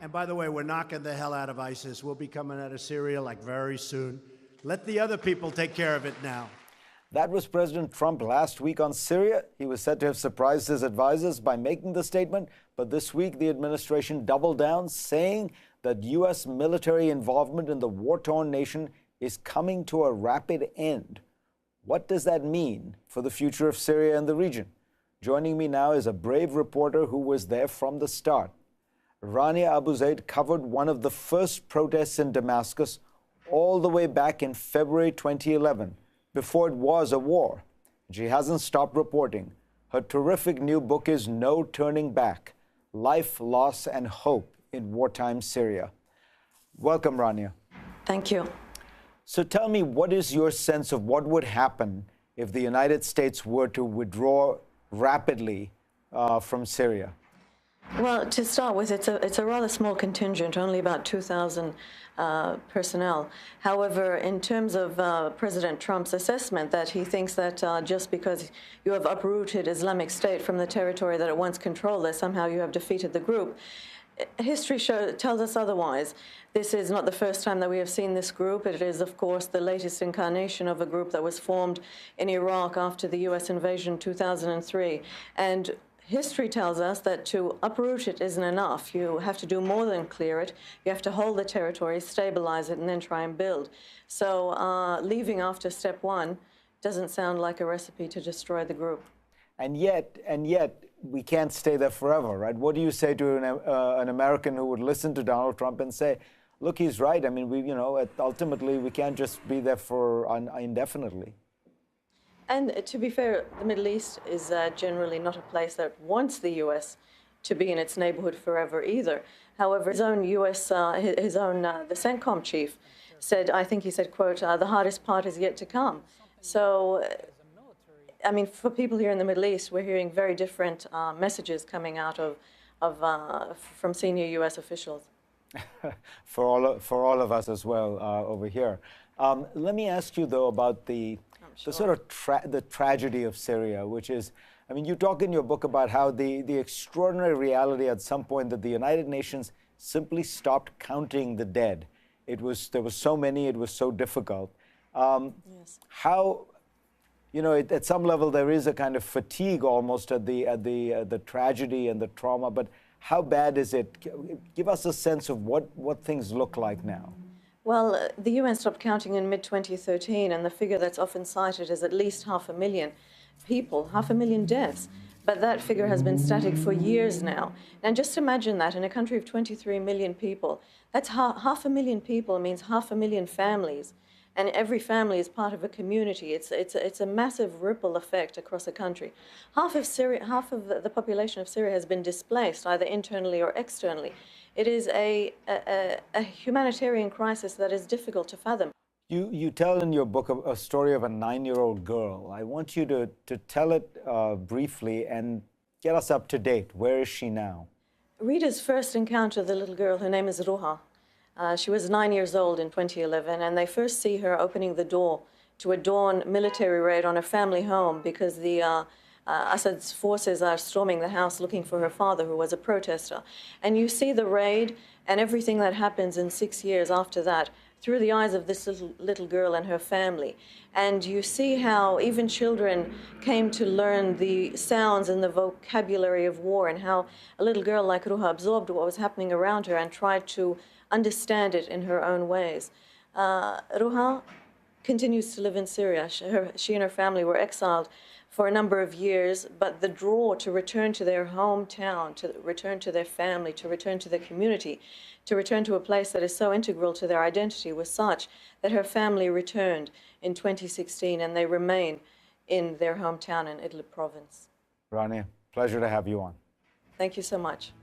And by the way, we're knocking the hell out of ISIS. We'll be coming out of Syria like very soon. Let the other people take care of it now. That was President Trump last week on Syria. He was said to have surprised his advisors by making the statement. But this week, the administration doubled down, saying that U.S. military involvement in the war-torn nation is coming to a rapid end. What does that mean for the future of Syria and the region? Joining me now is a brave reporter who was there from the start. Rania Abouzeid covered one of the first protests in Damascus all the way back in February 2011, before it was a war. She hasn't stopped reporting. Her terrific new book is No Turning Back: Life, Loss, and Hope in Wartime Syria. Welcome, Rania. Thank you. So tell me, what is your sense of what would happen if the United States were to withdraw rapidly from Syria? Well, to start with, it's a rather small contingent, only about 2,000 personnel. However, in terms of President Trump's assessment that he thinks that just because you have uprooted Islamic State from the territory that it once controlled, that somehow you have defeated the group, history tells us otherwise. This is not the first time that we have seen this group. It is, of course, the latest incarnation of a group that was formed in Iraq after the U.S. invasion in 2003. And history tells us that to uproot it isn't enough. You have to do more than clear it. You have to hold the territory, stabilize it, and then try and build. So leaving after step one doesn't sound like a recipe to destroy the group. And yet, we can't stay there forever, right? What do you say to an American who would listen to Donald Trump and say, look, he's right. I mean, ultimately, we can't just be there for indefinitely. And to be fair, the Middle East is generally not a place that wants the U.S. to be in its neighborhood forever either. However, his own U.S., the CENTCOM chief said, I think he said, quote, the hardest part is yet to come. So, I mean, for people here in the Middle East, we're hearing very different messages coming out from senior U.S. officials. for all of us as well over here. Let me ask you, though, about the sort of the tragedy of Syria, which is, I mean, you talk in your book about how the extraordinary reality at some point that the United Nations simply stopped counting the dead. There was so many, it was so difficult. Yes. How, at some level there is a kind of fatigue almost at the tragedy and the trauma, but how bad is it? Give us a sense of what things look like now. Well, the UN stopped counting in mid-2013, and the figure that's often cited is at least 500,000 people, 500,000 deaths. But that figure has been static for years now. And just imagine that in a country of 23 million people, that's 500,000 people means 500,000 families. And every family is part of a community. It's a massive ripple effect across a country. Half of the population of Syria has been displaced, either internally or externally. It is a humanitarian crisis that is difficult to fathom. You tell in your book a story of a 9-year-old girl. I want you to tell it briefly and get us up to date. Where is she now? Readers first encounter the little girl. Her name is Rojas. She was 9 years old in 2011, and they first see her opening the door to a dawn military raid on her family home because the Assad's forces are storming the house looking for her father, who was a protester. And you see the raid and everything that happens in 6 years after that through the eyes of this little girl and her family. And you see how even children came to learn the sounds and the vocabulary of war, and how a little girl like Ruha absorbed what was happening around her and tried to understand it in her own ways. Ruha continues to live in Syria. She and her family were exiled for a number of years, but the draw to return to their hometown, to return to their family, to return to their community, to return to a place that is so integral to their identity was such that her family returned in 2016, and they remain in their hometown in Idlib province. Rania, pleasure to have you on. Thank you so much.